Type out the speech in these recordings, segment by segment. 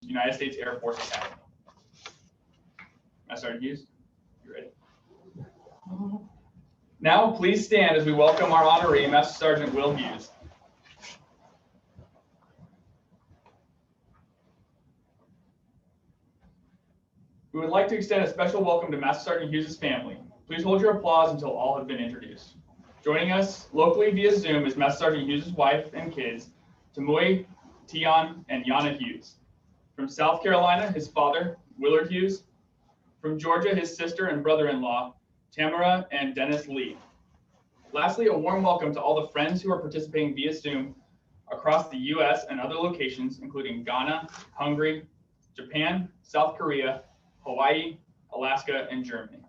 United States Air Force Academy. Master Sergeant Hughes, you ready? Now, please stand as we welcome our honoree, Master Sergeant Will Hughes. We would like to extend a special welcome to Master Sergeant Hughes' family. Please hold your applause until all have been introduced. Joining us locally via Zoom is Master Sergeant Hughes' wife and kids, Tamoy, Tion, and Yana Hughes. From South Carolina, his father, Willard Hughes. From Georgia, his sister and brother-in-law, Tamara and Dennis Lee. Lastly, a warm welcome to all the friends who are participating via Zoom across the US and other locations, including Ghana, Hungary, Japan, South Korea, Hawaii, Alaska, and Germany.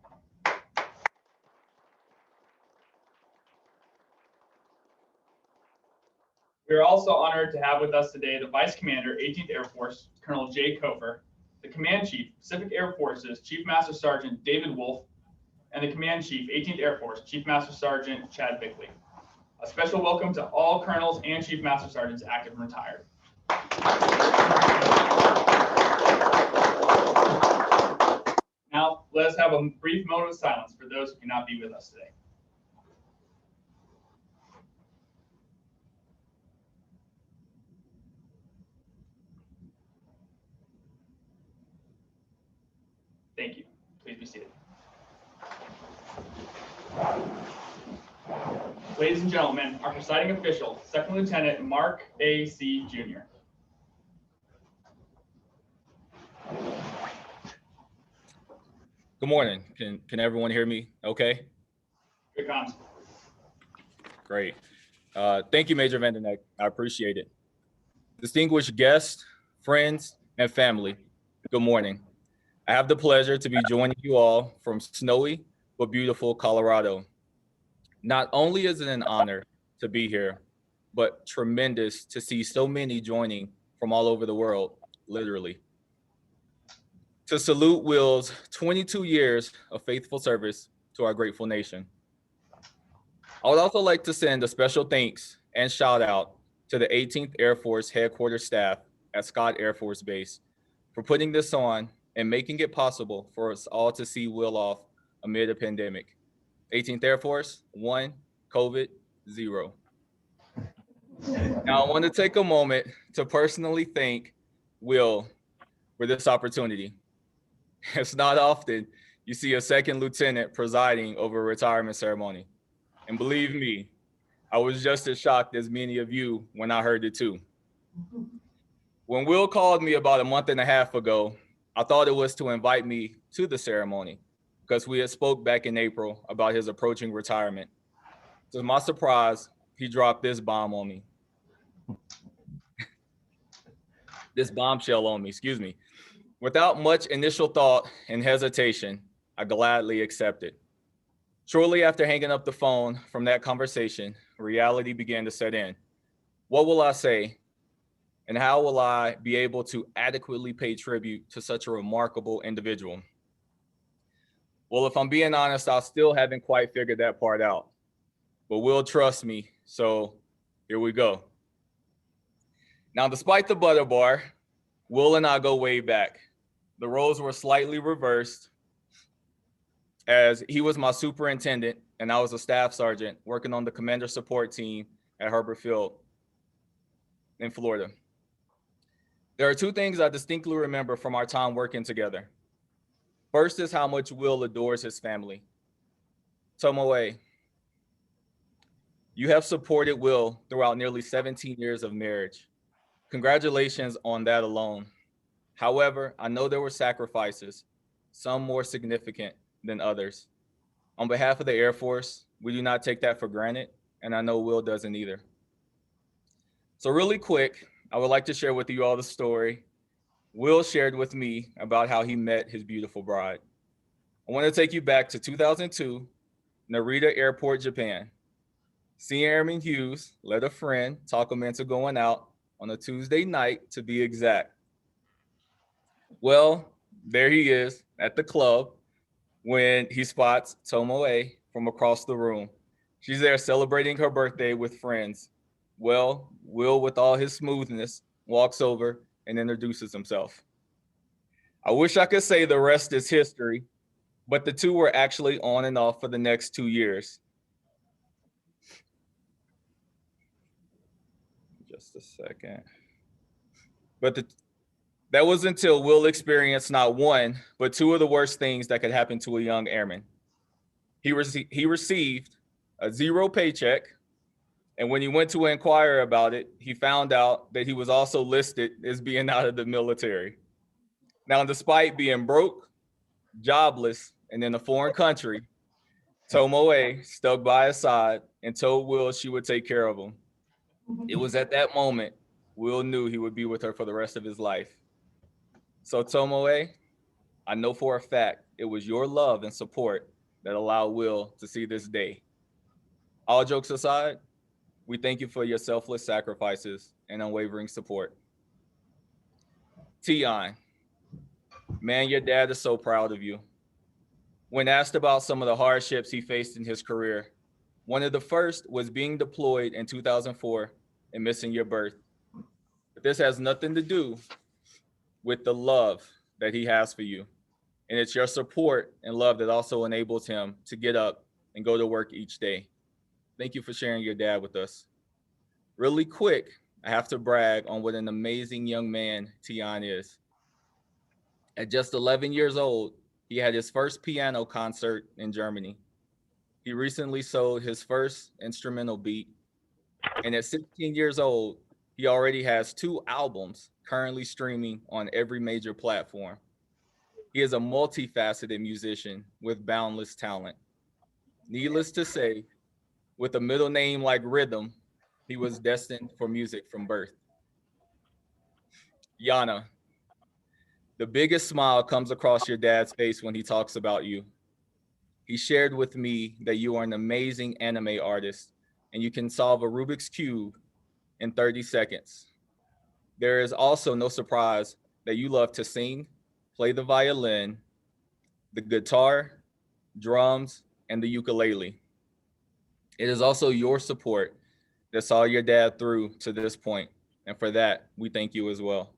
We are also honored to have with us today the Vice Commander, 18th Air Force, Colonel Jay Kofer, the Command Chief, Pacific Air Forces, Chief Master Sergeant David Wolf, and the Command Chief, 18th Air Force, Chief Master Sergeant Chad Bickley. A special welcome to all colonels and Chief Master Sergeants active and retired. Now, let us have a brief moment of silence for those who cannot be with us today. Thank you. Please be seated. Ladies and gentlemen, our presiding official, Second Lieutenant Mark A. C. Jr. Good morning. Can everyone hear me okay? Good comms. Great. Thank you, Major Vanderneck. I appreciate it. Distinguished guests, friends, and family, good morning. I have the pleasure to be joining you all from snowy but beautiful Colorado. Not only is it an honor to be here, but tremendous to see so many joining from all over the world, literally. To salute Will's 22 years of faithful service to our grateful nation. I would also like to send a special thanks and shout out to the 18th Air Force headquarters staff at Scott Air Force Base for putting this on and making it possible for us all to see Will off amid a pandemic. 18th Air Force, 1, COVID, 0. Now I want to take a moment to personally thank Will for this opportunity. It's not often you see a second lieutenant presiding over a retirement ceremony. And believe me, I was just as shocked as many of you when I heard it too. When Will called me about a month and a half ago, I thought it was to invite me to the ceremony because we had spoke back in April about his approaching retirement. To my surprise, he dropped this bomb on me. This bombshell on me, excuse me. Without much initial thought and hesitation, I gladly accepted. Shortly after hanging up the phone from that conversation, reality began to set in. What will I say? And how will I be able to adequately pay tribute to such a remarkable individual? Well, if I'm being honest, I still haven't quite figured that part out, but Will trust me, so here we go. Now, despite the butter bar, Will and I go way back. The roles were slightly reversed as he was my superintendent and I was a staff sergeant working on the commander support team at Herbert Field in Florida. There are two things I distinctly remember from our time working together. First is how much Will adores his family. Tomoe, you have supported Will throughout nearly 17 years of marriage. Congratulations on that alone. However, I know there were sacrifices, some more significant than others. On behalf of the Air Force, we do not take that for granted, and I know Will doesn't either. So really quick, I would like to share with you all the story Will shared with me about how he met his beautiful bride. I want to take you back to 2002, Narita Airport, Japan. Senior Airman Hughes let a friend talk him into going out on a Tuesday night, to be exact. Well, there he is at the club when he spots Tomoe from across the room. She's there celebrating her birthday with friends. Well, Will, with all his smoothness, walks over and introduces himself. I wish I could say the rest is history, but the two were actually on and off for the next 2 years. Just a second. That was until Will experienced not one, but two of the worst things that could happen to a young airman. He received a zero paycheck, and when he went to inquire about it, he found out that he was also listed as being out of the military. Now, despite being broke, jobless, and in a foreign country, Tomoe stuck by his side and told Will she would take care of him. It was at that moment Will knew he would be with her for the rest of his life. So Tomoe, I know for a fact it was your love and support that allowed Will to see this day. All jokes aside, we thank you for your selfless sacrifices and unwavering support. Tion, man, your dad is so proud of you. When asked about some of the hardships he faced in his career, one of the first was being deployed in 2004 and missing your birth. But this has nothing to do with the love that he has for you. And it's your support and love that also enables him to get up and go to work each day. Thank you for sharing your dad with us. Really quick, I have to brag on what an amazing young man Tion is. At just 11 years old, he had his first piano concert in Germany. He recently sold his first instrumental beat. And at 16 years old, he already has 2 albums currently streaming on every major platform. He is a multifaceted musician with boundless talent. Needless to say, with a middle name like Rhythm, he was destined for music from birth. Yana, the biggest smile comes across your dad's face when he talks about you. He shared with me that you are an amazing anime artist and you can solve a Rubik's Cube in 30 seconds. There is also no surprise that you love to sing, play the violin, the guitar, drums, and the ukulele. It is also your support that saw your dad through to this point, and for that, we thank you as well.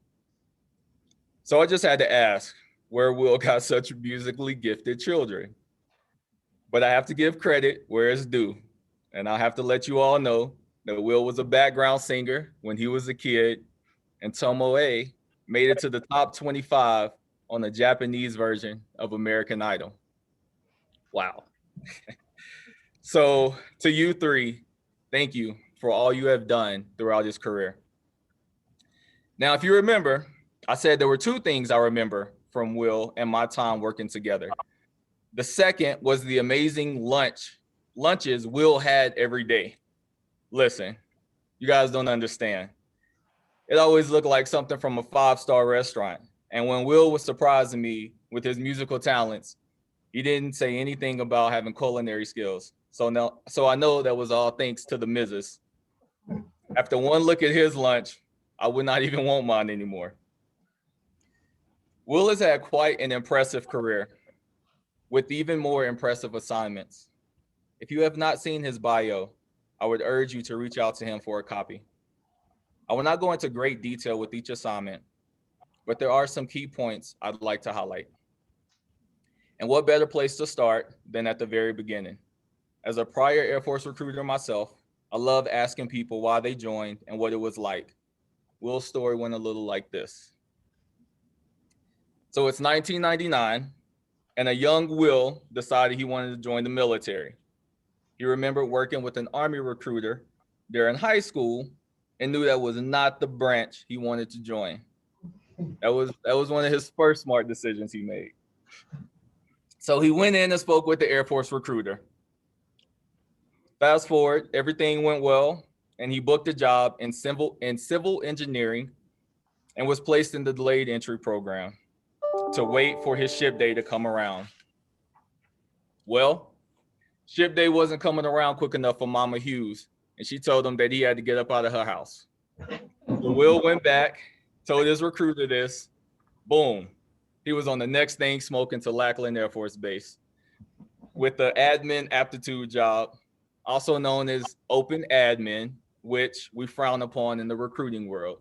So I just had to ask, where Will got such musically gifted children? But I have to give credit where it's due, and I have to let you all know that Will was a background singer when he was a kid, and Tomoe made it to the top 25 on the Japanese version of American Idol. Wow. So to you three, thank you for all you have done throughout his career. Now, if you remember, I said there were 2 things I remember from Will and my time working together. The second was the amazing lunches Will had every day. Listen, you guys don't understand. It always looked like something from a 5-star restaurant. And when Will was surprising me with his musical talents, he didn't say anything about having culinary skills. So I know that was all thanks to the Mrs. After one look at his lunch, I would not even want mine anymore. Will has had quite an impressive career with even more impressive assignments. If you have not seen his bio, I would urge you to reach out to him for a copy. I will not go into great detail with each assignment, but there are some key points I'd like to highlight. And what better place to start than at the very beginning? As a prior Air Force recruiter myself, I love asking people why they joined and what it was like. Will's story went a little like this. So it's 1999, and a young Will decided he wanted to join the military. He remembered working with an Army recruiter during high school and knew that was not the branch he wanted to join. That was one of his first smart decisions he made. So he went in and spoke with the Air Force recruiter. Fast forward, everything went well, and he booked a job in civil engineering and was placed in the delayed entry program to wait for his ship day to come around. Well, ship day wasn't coming around quick enough for Mama Hughes, and she told him that he had to get up out of her house. So Will went back, told his recruiter this, boom. He was on the next thing smoking to Lackland Air Force Base with the admin aptitude job, also known as open admin, which we frown upon in the recruiting world.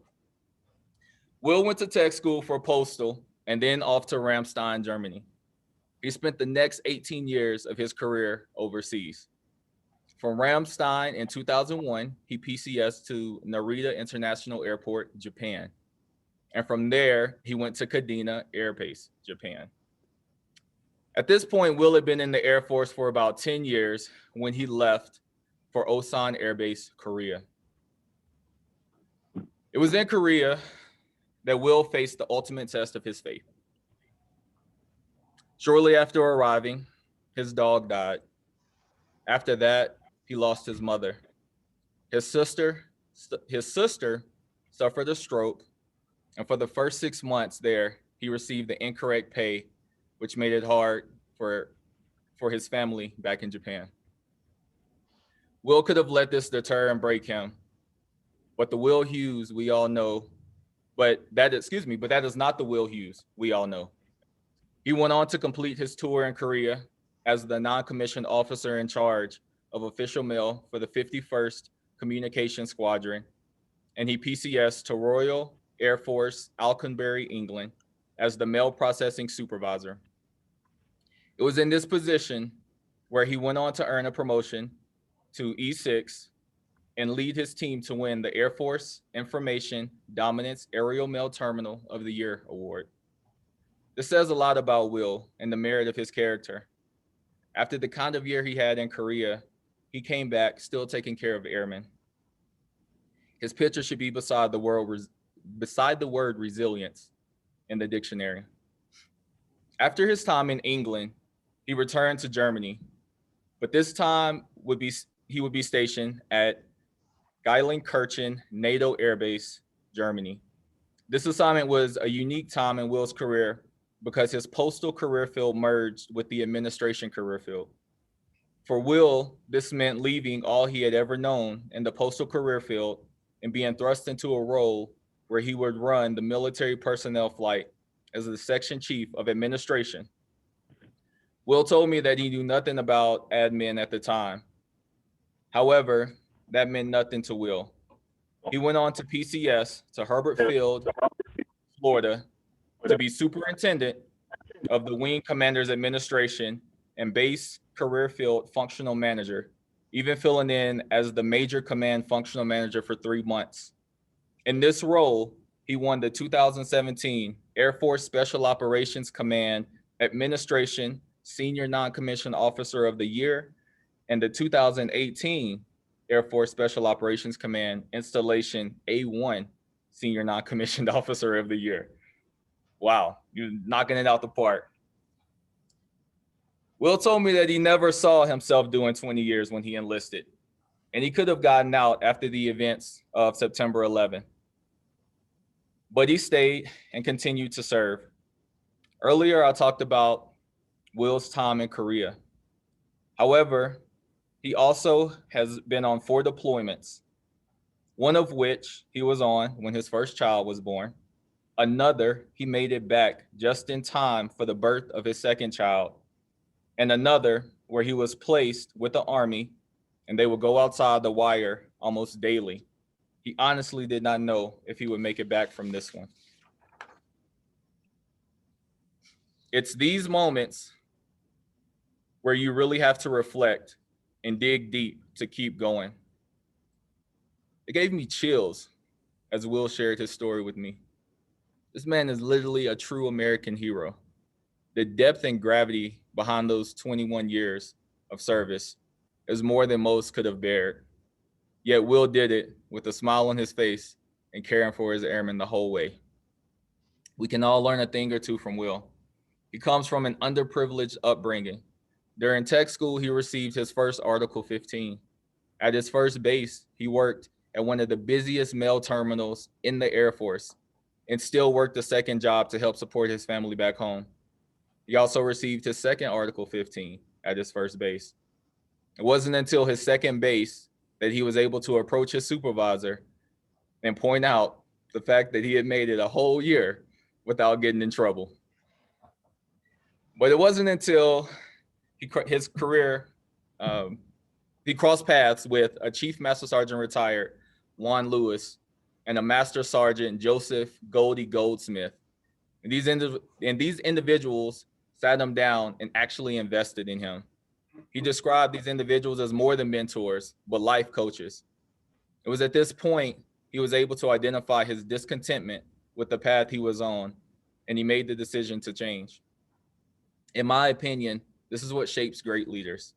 Will went to tech school for postal and then off to Ramstein, Germany. He spent the next 18 years of his career overseas. From Ramstein in 2001, he PCS to Narita International Airport, Japan. And from there, he went to Kadena Air Base, Japan. At this point, Will had been in the Air Force for about 10 years when he left for Osan Air Base, Korea. It was in Korea that Will faced the ultimate test of his faith. Shortly after arriving, his dog died. After that, he lost his mother. His sister suffered a stroke, and for the first 6 months there, he received the incorrect pay, which made it hard for his family back in Japan. Will could have let this deter and break him, but the Will Hughes we all know, but that is not the Will Hughes we all know. He went on to complete his tour in Korea as the non-commissioned officer in charge of official mail for the 51st Communication Squadron, and he PCS to Royal Air Force, Alconbury, England, as the mail processing supervisor. It was in this position where he went on to earn a promotion to E6 and lead his team to win the Air Force Information Dominance Aerial Mail Terminal of the Year award. This says a lot about Will and the merit of his character. After the kind of year he had in Korea, he came back still taking care of airmen. His picture should be beside the word resilience in the dictionary. After his time in England, he returned to Germany, but this time he would be stationed at Geilenkirchen NATO Air Base, Germany. This assignment was a unique time in Will's career because his postal career field merged with the administration career field. For Will, this meant leaving all he had ever known in the postal career field and being thrust into a role where he would run the military personnel flight as the section chief of administration. Will told me that he knew nothing about admin at the time. However, that meant nothing to Will. He went on to PCS to Herbert Field, Florida, to be superintendent of the Wing Commander's Administration and Base Career Field Functional Manager, even filling in as the Major Command Functional Manager for 3 months. In this role, he won the 2017 Air Force Special Operations Command Administration Senior Non-Commissioned Officer of the Year and the 2018 Air Force Special Operations Command Installation A1 Senior Non-Commissioned Officer of the Year. Wow, you're knocking it out the park. Will told me that he never saw himself doing 20 years when he enlisted, and he could have gotten out after the events of September 11. But he stayed and continued to serve. Earlier, I talked about Will's time in Korea. However, he also has been on 4 deployments, one of which he was on when his first child was born. Another, he made it back just in time for the birth of his second child. And another where he was placed with the Army and they would go outside the wire almost daily. He honestly did not know if he would make it back from this one. It's these moments where you really have to reflect and dig deep to keep going. It gave me chills as Will shared his story with me. This man is literally a true American hero. The depth and gravity behind those 21 years of service is more than most could have bared. Yet Will did it with a smile on his face and caring for his airmen the whole way. We can all learn a thing or two from Will. He comes from an underprivileged upbringing. During tech school, he received his first Article 15. At his first base, he worked at one of the busiest mail terminals in the Air Force and still worked a second job to help support his family back home. He also received his second Article 15 at his first base. It wasn't until his second base that he was able to approach his supervisor and point out the fact that he had made it a whole year without getting in trouble. But it wasn't until his career, he crossed paths with a Chief Master Sergeant retired, Juan Lewis, and a Master Sergeant Joseph Goldie Goldsmith. And these individuals sat him down and actually invested in him. He described these individuals as more than mentors, but life coaches. It was at this point he was able to identify his discontentment with the path he was on, and he made the decision to change. In my opinion, this is what shapes great leaders.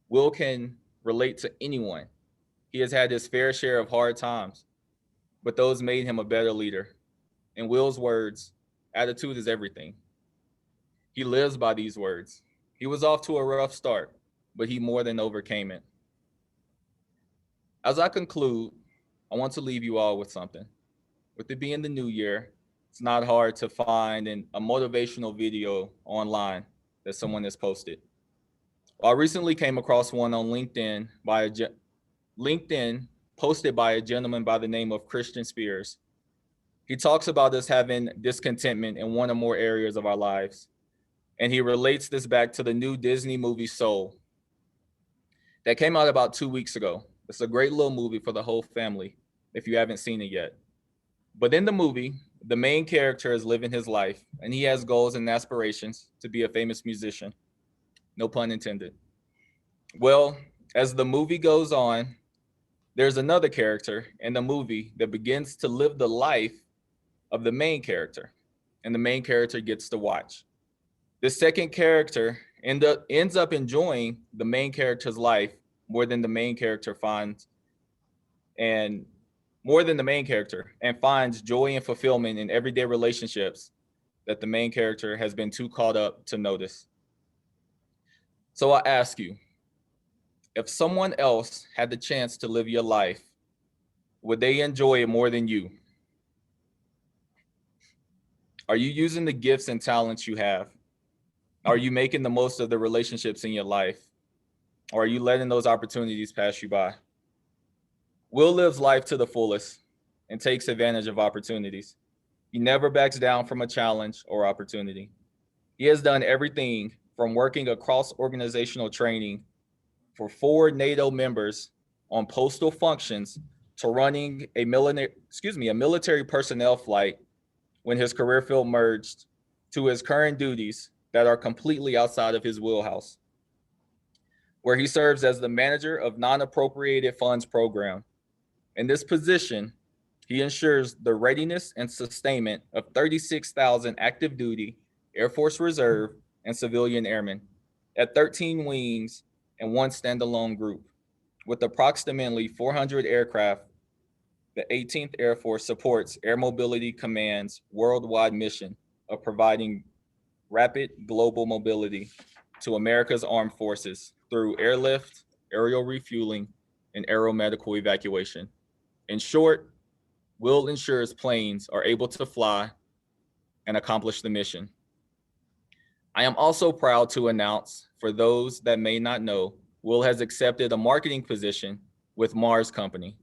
Will can relate to anyone. He has had his fair share of hard times, but those made him a better leader. In Will's words, attitude is everything. He lives by these words. He was off to a rough start, but he more than overcame it. As I conclude, I want to leave you all with something. With it being the new year, it's not hard to find a motivational video online that someone has posted. I recently came across one on LinkedIn posted by a gentleman by the name of Christian Spears. He talks about us having discontentment in one or more areas of our lives. And he relates this back to the new Disney movie Soul that came out about 2 weeks ago. It's a great little movie for the whole family if you haven't seen it yet. But in the movie, the main character is living his life and he has goals and aspirations to be a famous musician. No pun intended. Well, as the movie goes on, there's another character in the movie that begins to live the life of the main character, and the main character gets to watch. The second character ends up enjoying the main character's life more than the main character finds and finds joy and fulfillment in everyday relationships that the main character has been too caught up to notice. So I ask you, if someone else had the chance to live your life, would they enjoy it more than you? Are you using the gifts and talents you have? Are you making the most of the relationships in your life? Or are you letting those opportunities pass you by? Will lives life to the fullest and takes advantage of opportunities. He never backs down from a challenge or opportunity. He has done everything from working across organizational training for 4 NATO members on postal functions to running a military personnel flight when his career field merged to his current duties that are completely outside of his wheelhouse, where he serves as the manager of non-appropriated funds program. In this position, he ensures the readiness and sustainment of 36,000 active duty Air Force Reserve and civilian airmen at 13 wings and 1 standalone group. With approximately 400 aircraft, the 18th Air Force supports Air Mobility Command's worldwide mission of providing rapid global mobility to America's armed forces through airlift, aerial refueling, and aeromedical evacuation. In short, Will ensures planes are able to fly and accomplish the mission. I am also proud to announce, for those that may not know, Will has accepted a marketing position with Mars Company.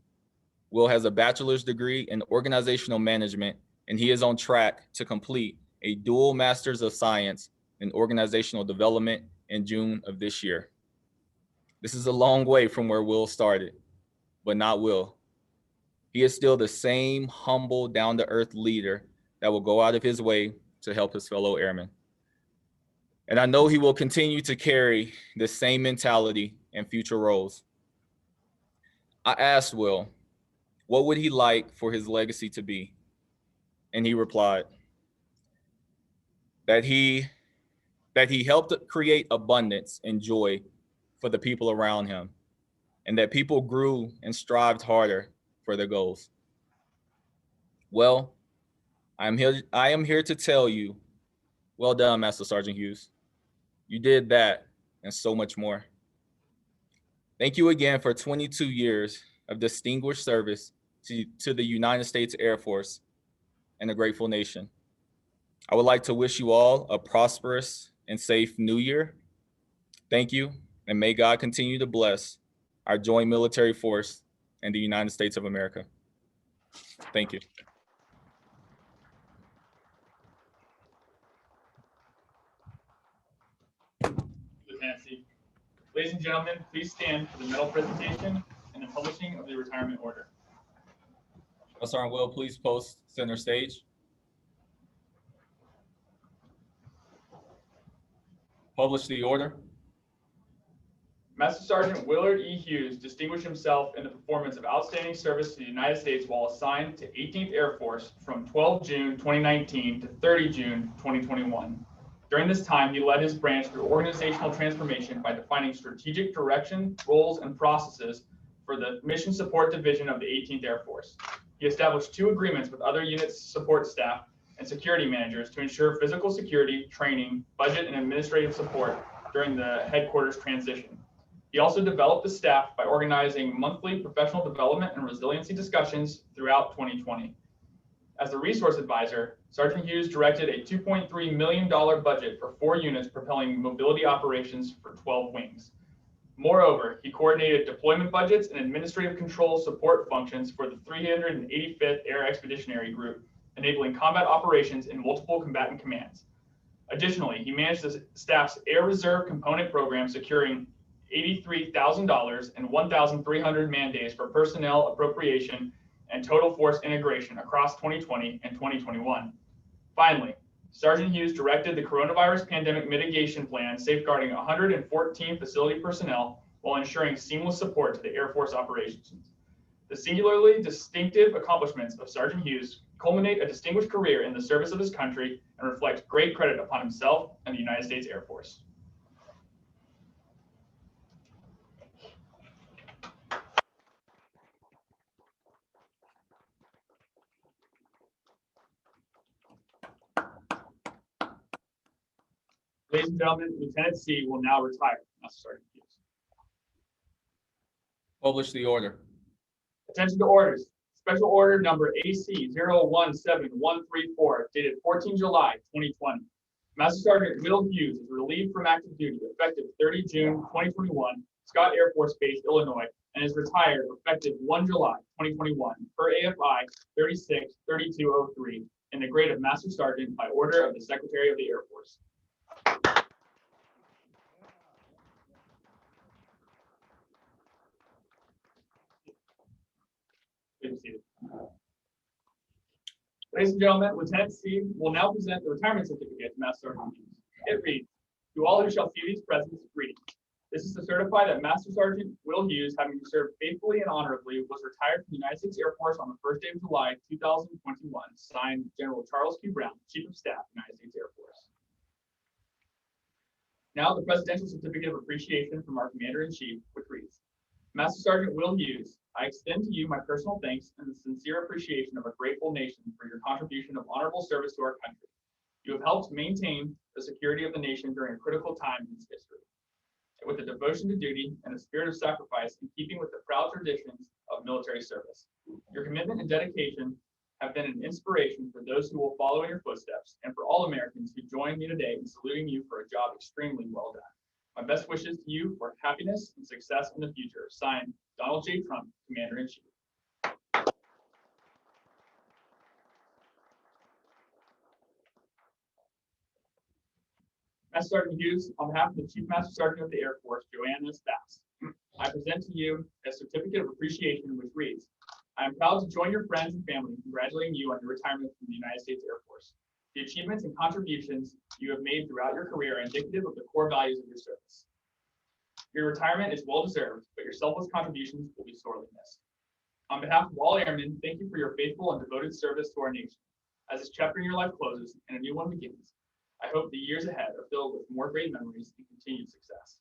Will has a bachelor's degree in organizational management, and he is on track to complete a dual master's of science in organizational development in June of this year. This is a long way from where Will started, but not Will. He is still the same humble, down-to-earth leader that will go out of his way to help his fellow airmen. And I know he will continue to carry the same mentality in future roles. I asked Will, what would he like for his legacy to be? And he replied that he helped create abundance and joy for the people around him, and that people grew and strived harder for their goals. Well, I am here to tell you, well done, Master Sergeant Hughes. You did that and so much more. Thank you again for 22 years of distinguished service to the United States Air Force and a grateful nation. I would like to wish you all a prosperous and safe new year. Thank you, and may God continue to bless our joint military force and the United States of America. Thank you. Lieutenant C. Ladies and gentlemen, please stand for the medal presentation and the publishing of the retirement order. Sergeant Will, please post center stage. Publish the order. Master Sergeant Willard E. Hughes distinguished himself in the performance of outstanding service to the United States while assigned to 18th Air Force from 12 June 2019 to 30 June 2021. During this time, he led his branch through organizational transformation by defining strategic direction, roles, and processes for the Mission Support Division of the 18th Air Force. He established 2 agreements with other units' support staff and security managers to ensure physical security, training, budget, and administrative support during the headquarters transition. He also developed the staff by organizing monthly professional development and resiliency discussions throughout 2020. As the resource advisor, Sergeant Hughes directed a $2.3 million budget for 4 units propelling mobility operations for 12 wings. Moreover, he coordinated deployment budgets and administrative control support functions for the 385th Air Expeditionary Group, enabling combat operations in multiple combatant commands. Additionally, he managed the staff's Air Reserve component program, securing $83,000 and 1,300 man days for personnel appropriation and total force integration across 2020 and 2021. Finally, Sergeant Hughes directed the coronavirus pandemic mitigation plan, safeguarding 114 facility personnel while ensuring seamless support to the Air Force operations. The singularly distinctive accomplishments of Sergeant Hughes culminate a distinguished career in the service of his country and reflect great credit upon himself and the United States Air Force. Ladies and gentlemen, Lieutenant C will now retire. Master Sergeant Hughes. Publish the order. Attention to orders. Special order number AC 017134, dated 14 July 2020. Master Sergeant Will Hughes is relieved from active duty effective 30 June 2021, Scott Air Force Base, Illinois, and is retired effective 1 July 2021 per AFI 363203 in the grade of Master Sergeant by order of the Secretary of the Air Force. Ladies and gentlemen, Lieutenant C will now present the retirement certificate to Master Sergeant Hughes. It reads, "To all who shall see these presents, greetings. This is to certify that Master Sergeant Will Hughes, having served faithfully and honorably, was retired from the United States Air Force on the 1st day of July 2021. Signed, General Charles Q. Brown, Chief of Staff, United States Air Force." Now, the Presidential Certificate of Appreciation from our Commander-in-Chief, which reads, "Master Sergeant Will Hughes, I extend to you my personal thanks and the sincere appreciation of a grateful nation for your contribution of honorable service to our country. You have helped maintain the security of the nation during a critical time in its history. With a devotion to duty and a spirit of sacrifice in keeping with the proud traditions of military service. Your commitment and dedication have been an inspiration for those who will follow in your footsteps and for all Americans who join me today in saluting you for a job extremely well done. My best wishes to you for happiness and success in the future." Signed, Donald J. Trump, Commander-in-Chief. Master Sergeant Hughes, on behalf of the Chief Master Sergeant of the Air Force, Joanne S. Bass, I present to you a certificate of appreciation which reads, "I am proud to join your friends and family in congratulating you on your retirement from the United States Air Force. The achievements and contributions you have made throughout your career are indicative of the core values of your service. Your retirement is well-deserved, but your selfless contributions will be sorely missed. On behalf of all airmen, thank you for your faithful and devoted service to our nation. As this chapter in your life closes and a new one begins, I hope the years ahead are filled with more great memories and continued success."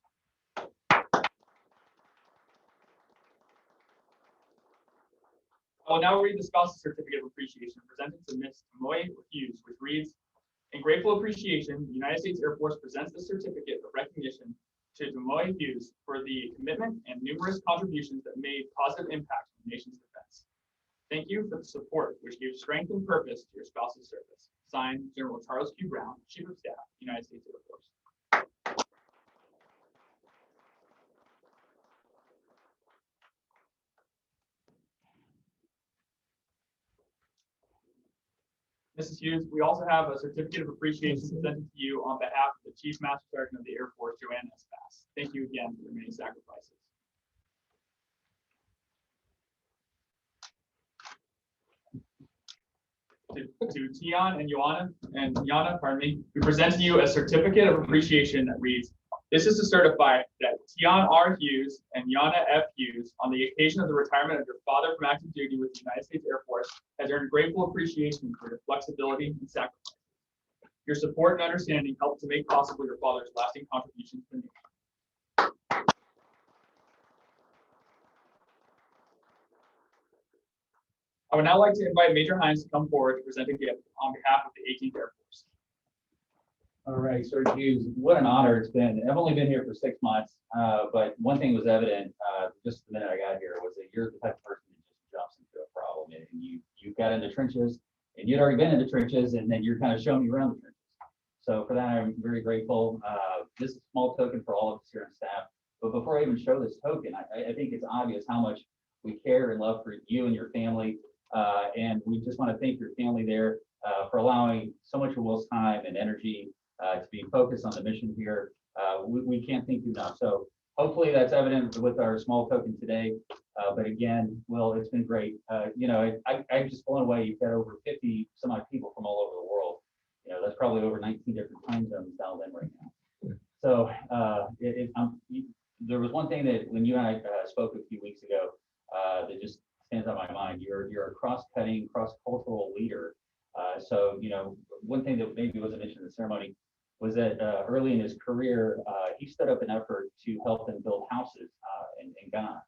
I will now read the Spouse's Certificate of Appreciation presented to Ms. Moy Hughes, which reads, "In grateful appreciation, the United States Air Force presents the certificate of recognition to Demoy Hughes for the commitment and numerous contributions that made positive impact on the nation's defense. Thank you for the support which gives strength and purpose to your spouse's service." Signed, General Charles Q. Brown, Chief of Staff, United States Air Force. Mrs. Hughes, we also have a certificate of appreciation presented to you on behalf of the Chief Master Sergeant of the Air Force, Joanne S. Bass. Thank you again for your many sacrifices. To Tian and Yana, pardon me, we present to you a certificate of appreciation that reads, "This is to certify that Tian R. Hughes and Yana F. Hughes, on the occasion of the retirement of your father from active duty with the United States Air Force, has earned grateful appreciation for your flexibility and sacrifice. Your support and understanding helped to make possible your father's lasting contributions to the nation." I would now like to invite Major Hines to come forward to present a gift on behalf of the 18th Air Force. All right, Sir Hughes, what an honor it's been. I've only been here for 6 months, but one thing was evident just the minute I got here was that you're the type of person that just jumps into a problem, and you got into trenches, and you'd already been in the trenches, and then you're kind of showing me around the trenches. So for that, I'm very grateful. This is a small token for all of us here on staff. But before I even show this token, I think it's obvious how much we care and love for you and your family. And we just want to thank your family there for allowing so much of Will's time and energy to be focused on the mission here. We can't thank you enough. So hopefully that's evident with our small token today. But again, Will, it's been great. I'm just blown away. You've got over 50 some odd people from all over the world. That's probably over 19 different time zones dialed in right now. So there was one thing that when you and I spoke a few weeks ago that just stands on my mind. You're a cross-cutting, cross-cultural leader. So one thing that maybe wasn't mentioned in the ceremony was that early in his career, he stood up an effort to help them build houses in Ghana.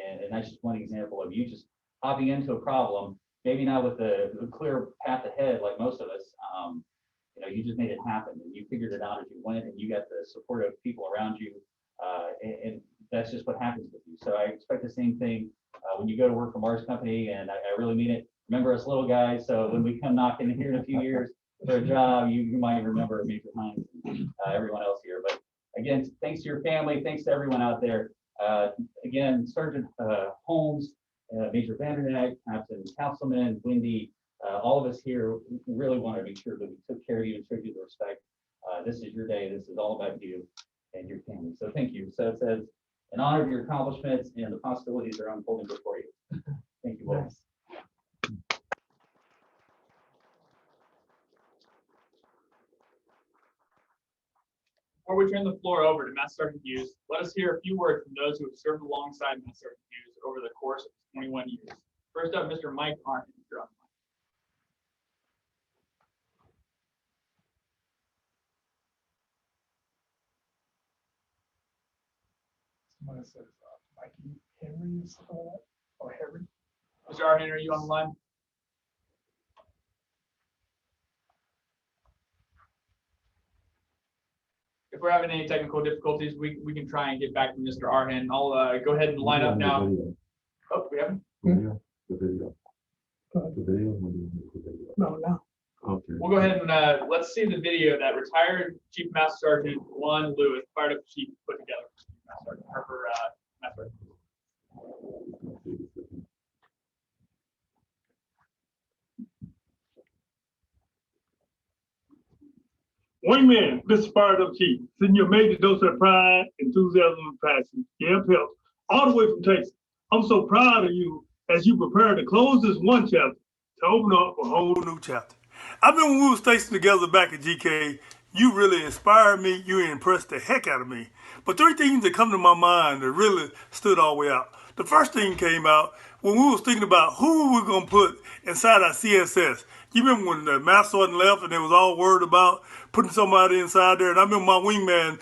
And that's just one example of you just hopping into a problem, maybe not with a clear path ahead like most of us. You just made it happen, and you figured it out as you went, and you got the support of people around you. And that's just what happens with you. So I expect the same thing when you go to work for Mars Company, and I really mean it. Remember us little guys, so when we come knocking here in a few years for a job, you might remember Major Hines, everyone else here. But again, thanks to your family, thanks to everyone out there. Again, Sergeant Holmes, Major Vandernack, Captain Councilman, Wendy, all of us here really want to make sure that we took care of you and showed you the respect. This is your day. This is all about you and your family. So thank you. So it says, in honor of your accomplishments and the possibilities that are unfolding before you. Thank you, Will. Before we turn the floor over to Master Sergeant Hughes, let us hear a few words from those who have served alongside Master Sergeant Hughes over the course of 21 years. First up, Mr. Mike Arndt. You're on the line. Someone says Mikey Henry or something like that, or Harry. Mr. Arndt, are you on the line? If we're having any technical difficulties, we can try and get back to Mr. Arhan. I'll go ahead and line up now. Oh, we haven't? The video. No, no. Okay. We'll go ahead and let's see the video that retired Chief Master Sergeant Juan Lewis, fired up chief, put together for Master Sergeant. Wingman, Mr. Fired Up Chief, send your major dose of pride, enthusiasm, and passion. Yeah, help. All the way from Texas. I'm so proud of you as you prepare to close this one chapter to open up a whole new chapter. I remember when we were stationed together back at GK, you really inspired me, you impressed the heck out of me. But 3 things that come to my mind that really stood all the way out. The first thing came out when we was thinking about who we were going to put inside our CSS. You remember when the Master Sergeant left and they was all worried about putting somebody inside there? And I remember my wingman,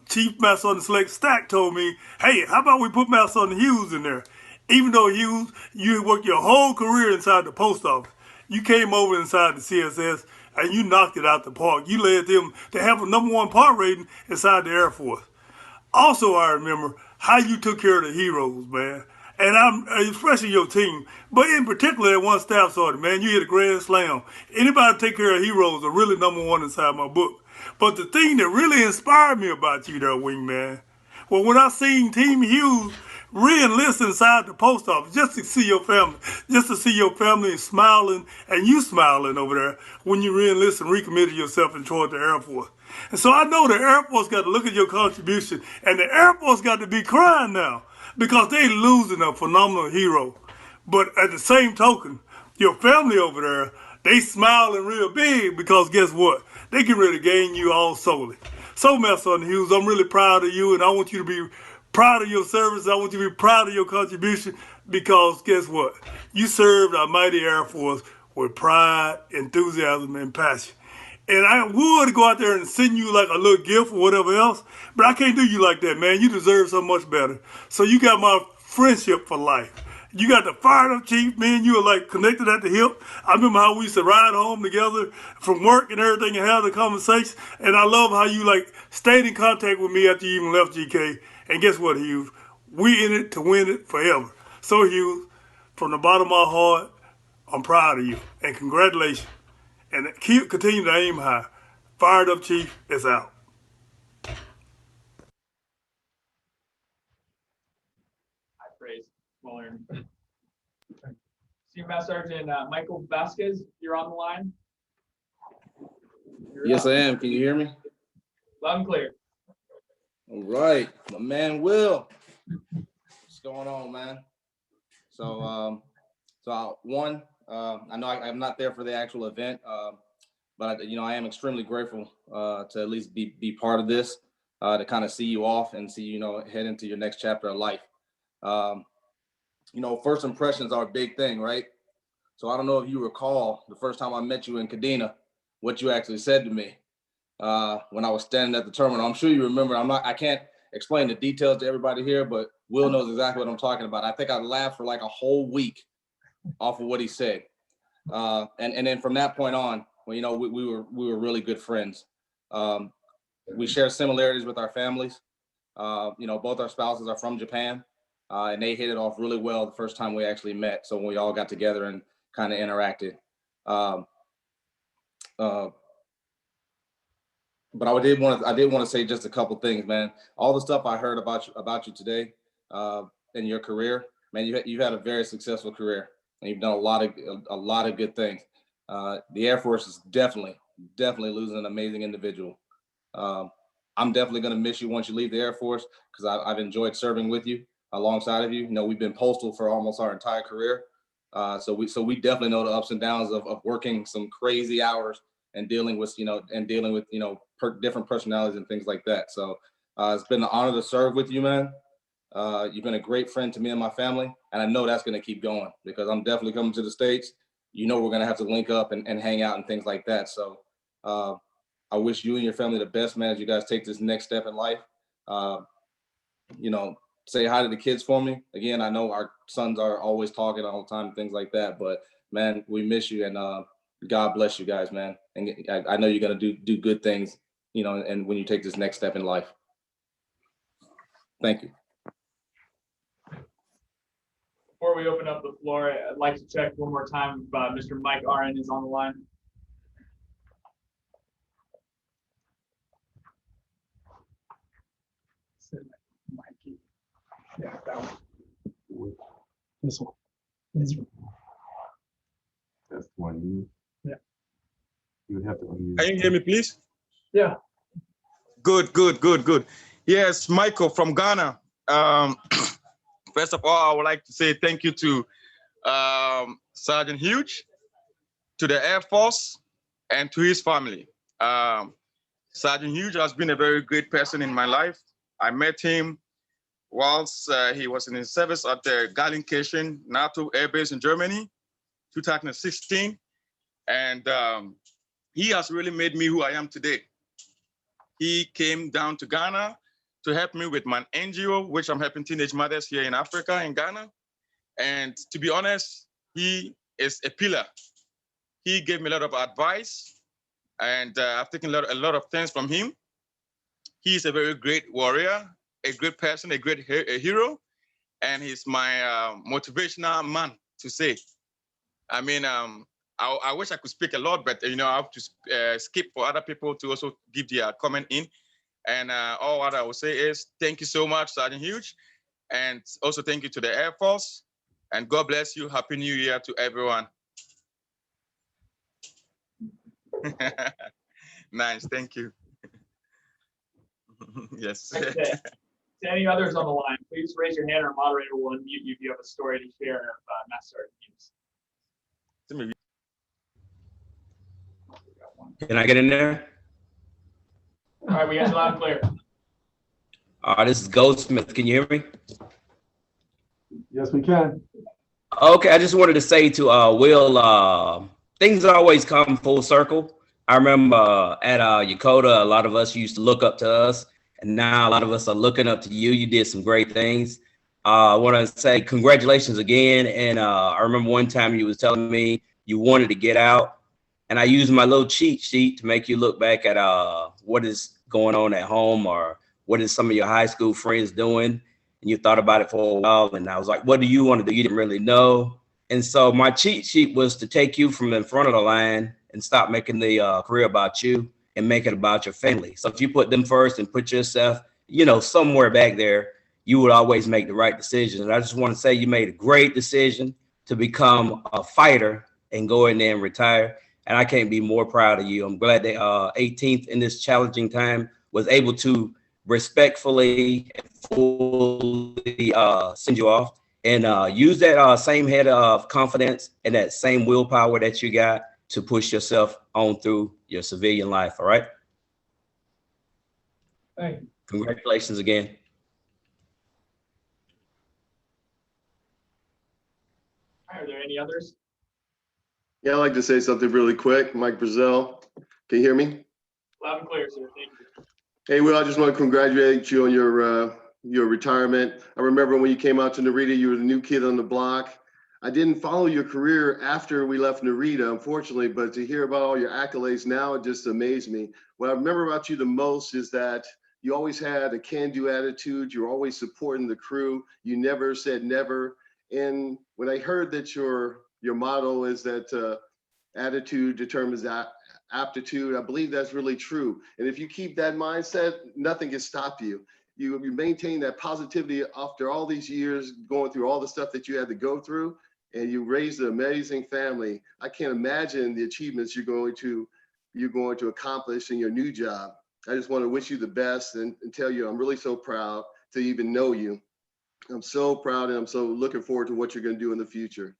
Chief Master Sergeant Select Stack told me, hey, how about we put Master Sergeant Hughes in there? Even though Hughes, you worked your whole career inside the post office. You came over inside the CSS and you knocked it out the park. You led them to have a #1 part rating inside the Air Force. Also, I remember how you took care of the heroes, man. And I'm especially your team, but in particular that one staff sergeant, man, you hit a grand slam. Anybody take care of heroes are really #1 inside my book. But the thing that really inspired me about you there, wingman, well, when I seen Team Hughes re-enlist inside the post office just to see your family smiling, and you smiling over there when you re-enlisted and recommitted yourself and joined the Air Force. And so I know the Air Force got to look at your contribution, and the Air Force got to be crying now because they losing a phenomenal hero. But at the same token, your family over there, they smiling real big because guess what? They get ready to gain you all solely. So, Master Sergeant Hughes, I'm really proud of you, and I want you to be proud of your service. I want you to be proud of your contribution because guess what? You served our mighty Air Force with pride, enthusiasm, and passion. And I would go out there and send you like a little gift or whatever else, but I can't do you like that, man. You deserve so much better. So you got my friendship for life. You got the fired up chief, me and you are like connected at the hip. I remember how we used to ride home together from work and everything and have the conversation. And I love how you like stayed in contact with me after you even left GK. And guess what, Hughes? We in it to win it forever. So Hughes, from the bottom of my heart, I'm proud of you and congratulations. And continue to aim high. Fired up chief is out. High praise. Well earned. Senior Master Sergeant Michael Vasquez, you're on the line. Yes, I am. Can you hear me? Loud and clear. All right, my man Will. What's going on, man? So, I know I'm not there for the actual event, but I am extremely grateful to at least be part of this, to kind of see you off and see head into your next chapter of life. First impressions are a big thing, right? So I don't know if you recall the first time I met you in Kadena, what you actually said to me when I was standing at the terminal. I'm sure you remember. I can't explain the details to everybody here, but Will knows exactly what I'm talking about. I think I laughed for like a whole week off of what he said. And then from that point on, well, we were really good friends. We share similarities with our families. Both our spouses are from Japan, and they hit it off really well the first time we actually met. So when we all got together and kind of interacted. But I did want to say just a couple things, man. All the stuff I heard about you today in your career, man, you've had a very successful career, and you've done a lot of good things. The Air Force is definitely losing an amazing individual. I'm definitely going to miss you once you leave the Air Force because I've enjoyed serving with you alongside of you. We've been postal for almost our entire career, so we definitely know the ups and downs of working some crazy hours and dealing with different personalities and things like that. So it's been an honor to serve with you, man. You've been a great friend to me and my family, and I know that's going to keep going because I'm definitely coming to the States. We're going to have to link up and hang out and things like that. So I wish you and your family the best, man, as you guys take this next step in life. Say hi to the kids for me. Again, I know our sons are always talking all the time and things like that, but man, we miss you, and God bless you guys, man. And I know you're going to do good things, and when you take this next step in life. Thank you. Before we open up the floor, I'd like to check one more time if Mr. Mike Aron is on the line. Mikey. Yeah, that one. This one. This one. That's the one you. Yeah. You would have to unmute. Can you hear me, please? Yeah. Good. Yes, Michael from Ghana. First of all, I would like to say thank you to Sergeant Hughes, to the Air Force, and to his family. Sergeant Hughes has been a very great person in my life. I met him whilst he was in his service at the Garlinkirchen NATO Air Base in Germany, 2016. And he has really made me who I am today. He came down to Ghana to help me with my NGO, which I'm helping teenage mothers here in Africa, in Ghana. And to be honest, he is a pillar. He gave me a lot of advice, and I've taken a lot of things from him. He's a very great warrior, a great person, a great hero, and he's my motivational man to say. I mean, I wish I could speak a lot, but I have to skip for other people to also give their comment in. And all what I will say is thank you so much, Sergeant Hughes, and also thank you to the Air Force. And God bless you. Happy New Year to everyone. Nice, thank you. Yes. To any others on the line, please raise your hand, or a moderator will unmute you if you have a story to share of Master Sergeant Hughes. Can I get in there? All right, we got you loud and clear. This is Goldsmith. Can you hear me? Yes, we can. Okay, I just wanted to say to Will, things always come full circle. I remember at Yakota, a lot of us used to look up to us, and now a lot of us are looking up to you. You did some great things. I want to say congratulations again. And I remember one time you was telling me you wanted to get out, and I used my little cheat sheet to make you look back at what is going on at home or what is some of your high school friends doing. And you thought about it for a while, and I was like, what do you want to do? You didn't really know. And so my cheat sheet was to take you from in front of the line and stop making the career about you and make it about your family. So if you put them first and put yourself, somewhere back there, you would always make the right decisions. And I just want to say you made a great decision to become a fighter and go in there and retire. And I can't be more proud of you. I'm glad that 18th in this challenging time was able to respectfully and fully send you off and use that same head of confidence and that same willpower that you got to push yourself on through your civilian life. All right. Thank you. Congratulations again. Are there any others? Yeah, I'd like to say something really quick. Mike Brazil, can you hear me? Loud and clear, sir. Thank you. Hey, Will, I just want to congratulate you on your retirement. I remember when you came out to Narita, you were the new kid on the block. I didn't follow your career after we left Narita, unfortunately, but to hear about all your accolades now, it just amazed me. What I remember about you the most is that you always had a can-do attitude. You were always supporting the crew. You never said never. And when I heard that your motto is that attitude determines aptitude, I believe that's really true. And if you keep that mindset, nothing can stop you. You maintain that positivity after all these years, going through all the stuff that you had to go through, and you raised an amazing family. I can't imagine the achievements you're going to accomplish in your new job. I just want to wish you the best and tell you I'm really so proud to even know you. I'm so proud, and I'm so looking forward to what you're going to do in the future.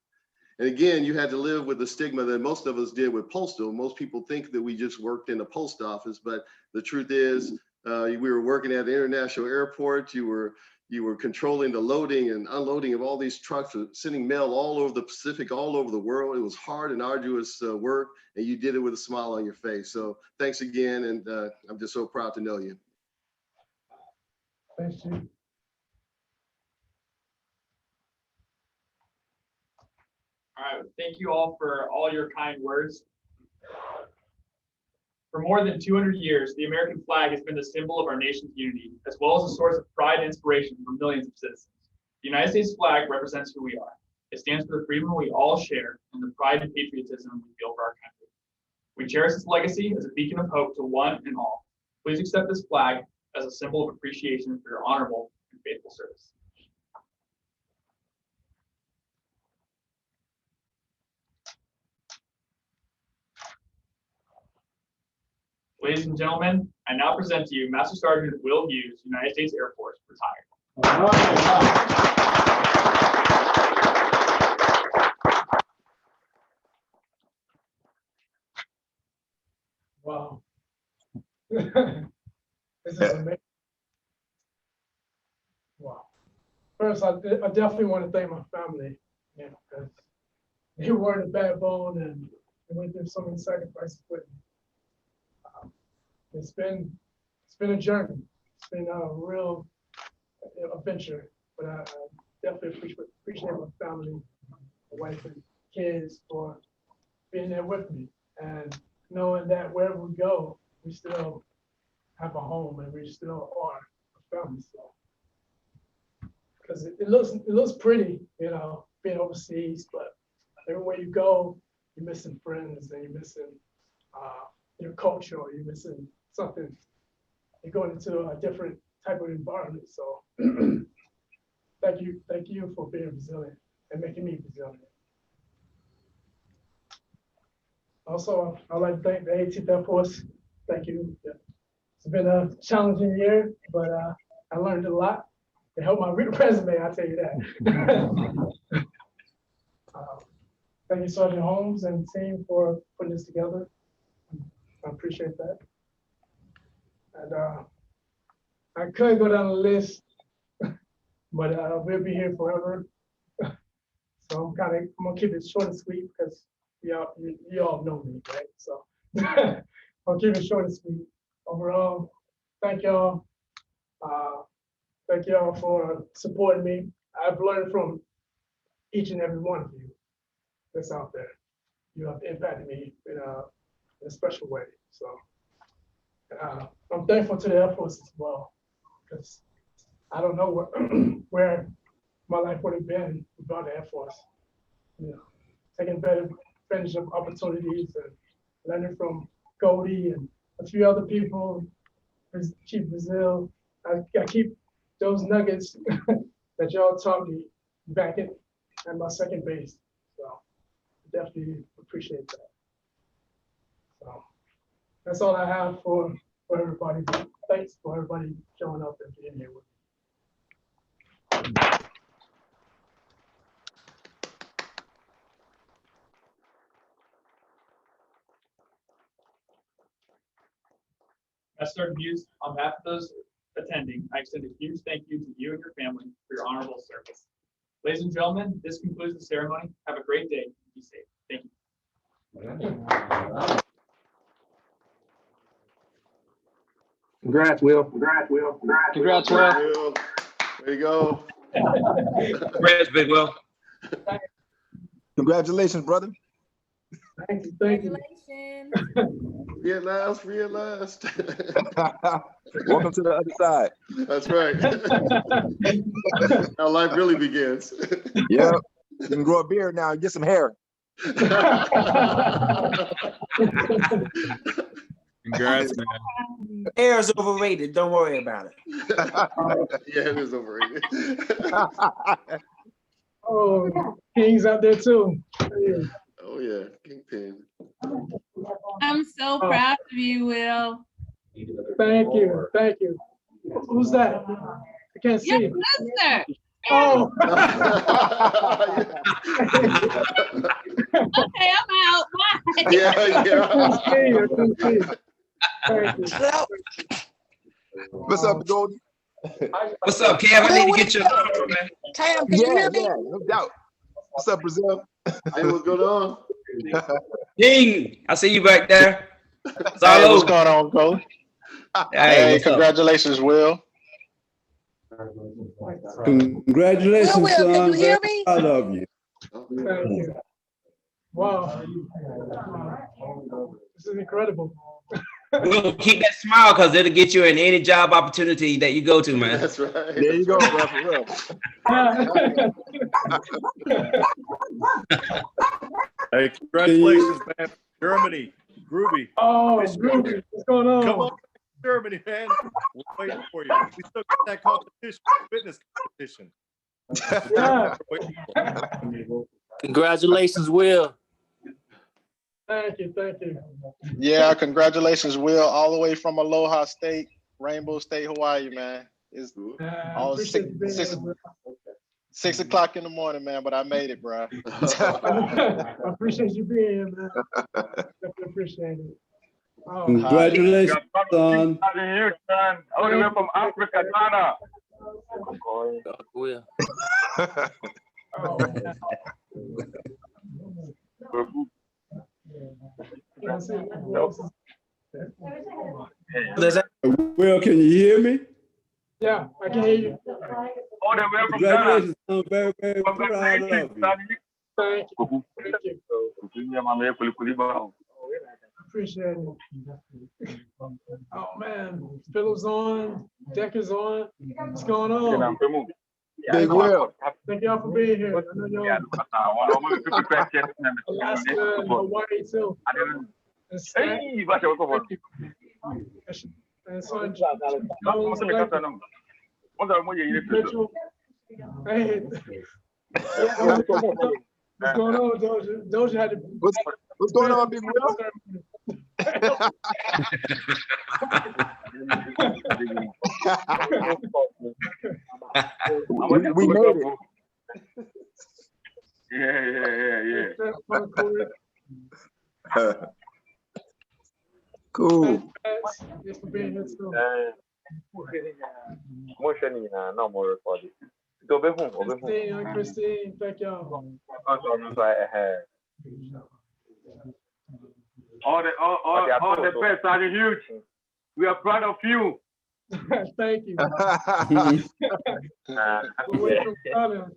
And again, you had to live with the stigma that most of us did with postal. Most people think that we just worked in a post office, but the truth is we were working at the international airport. You were controlling the loading and unloading of all these trucks, sending mail all over the Pacific, all over the world. It was hard and arduous work, and you did it with a smile on your face. So thanks again, and I'm just so proud to know you. Thanks, Chief. All right, thank you all for all your kind words. For more than 200 years, the American flag has been the symbol of our nation's unity, as well as a source of pride and inspiration for millions of citizens. The United States flag represents who we are. It stands for the freedom we all share and the pride and patriotism we feel for our country. We cherish its legacy as a beacon of hope to one and all. Please accept this flag as a symbol of appreciation for your honorable and faithful service. Ladies and gentlemen, I now present to you Master Sergeant Will Hughes, United States Air Force, retired. Wow. This is amazing. Wow. First, I definitely want to thank my family, because they were the backbone and they went through so many sacrifices with me. It's been a journey. It's been a real adventure, but I definitely appreciate my family, my wife and kids for being there with me, and knowing that wherever we go, we still have a home and we still are a family. So, because it looks pretty, being overseas, but everywhere you go, you're missing friends and you're missing your culture, or you're missing something. You're going into a different type of environment. So thank you for being resilient and making me resilient. Also, I'd like to thank the 18th Air Force. Thank you. It's been a challenging year, but I learned a lot. It helped my resume, I'll tell you that. Thank you, Sergeant Holmes and team, for putting this together. I appreciate that. And I could go down the list, but we'll be here forever. So I'm gonna keep it short and sweet because you all know me, right? So I'll keep it short and sweet. Overall, thank y'all. Thank y'all for supporting me. I've learned from each and every one of you that's out there. You have impacted me in a special way. So I'm thankful to the Air Force as well, because I don't know where my life would have been without the Air Force. You know, taking better advantage of opportunities and learning from Cody and a few other people, Chief Brazil. I keep those nuggets that y'all taught me back at my second base. So definitely appreciate that. So that's all I have for everybody. Thanks for everybody showing up and being here with me. Master Sergeant Hughes, on behalf of those attending, I extend a huge thank you to you and your family for your honorable service. Ladies and gentlemen, this concludes the ceremony. Have a great day. Be safe. Thank you. Congrats, Will. Congrats, Will. There you go. Congrats, Big Will. Congratulations, brother. Thank you. Thank you. Free at last, free at last. Welcome to the other side. That's right. How life really begins. Yep. You can grow a beard now and get some hair. Congrats, man. Air is overrated. Don't worry about it. Yeah, it is overrated. Oh, King's out there too. Oh yeah, Kingpin. I'm so proud of you, Will. Thank you. Thank you. Who's that? I can't see. Your sister. Oh. Okay, I'm out. Bye. Yeah. I couldn't see. Thank you. What's up, Goldie? What's up, Kev? I need to get your number, man. Cam, can you hear me? Yeah, no doubt. What's up, Brazil? Hey, what's going on? Ding! I see you back there. Hey, what's going on, Coach? Hey, what's up? Congratulations, Will. Congratulations, Will, son. can you hear Very me? proud of you. Thank you. Wow. This is incredible. We'll keep that smile because it'll get you in any job opportunity that you go to, man. That's right. There you go, bro, for real. Hey, congratulations, man. Germany, Groovy. Oh, Groovy, what's going on? Come on, Germany, man. We're waiting for you. We still got that competition, fitness competition. Yeah. Congratulations, Will. Thank you. Yeah, congratulations, Will, all the way from Aloha State, Rainbow State, Hawaii, man. It's all Appreciate you being here, Will. 6 o'clock in the morning, man, but I made it, bro. I appreciate you being here, man. Definitely appreciate it. Oh. Congratulations, son. All the way from Africa, Ghana. Will. Will, can you hear me? Yeah, I can hear you. All the way from Ghana. Congratulations, I'm very, very proud of you. Thank you. Appreciate it. Oh man, Phil's on, Deck is on. What's going on? Big Will. Thank y'all for being here. I know y'all Alaska and Hawaii too. And Stan, and son Jones, Mitchell. Hey. What's going on, Doja? Doja had to. What's going on, Big Will? we made it. Yeah. Cool. Thanks for being here too. No more recording. Christine, thank y'all. All the best, Sergeant Hughes. We are proud of you. Thank you. Thanks, man.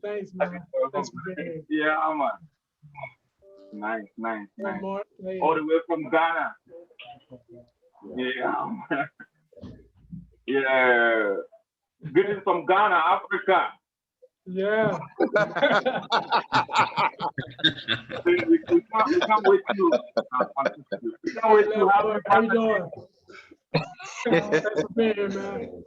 Thanks for being here. Yeah, man. Nice. Mark, hey. All the way from Ghana. Yeah. Yeah. Greetings from Ghana, Africa. Yeah. we can't wait to. We can't wait to have you. How you doing? Thanks for being here, man.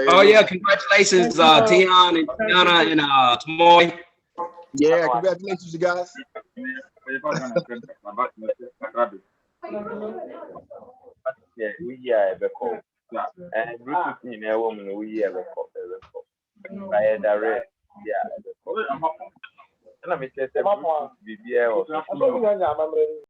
Oh yeah, congratulations, Tion and Tiana and Tamoy. Yeah, congratulations, you guys. Yeah, we are the call. And Bruce in a woman, we have a call. I had a red. Yeah, and I'm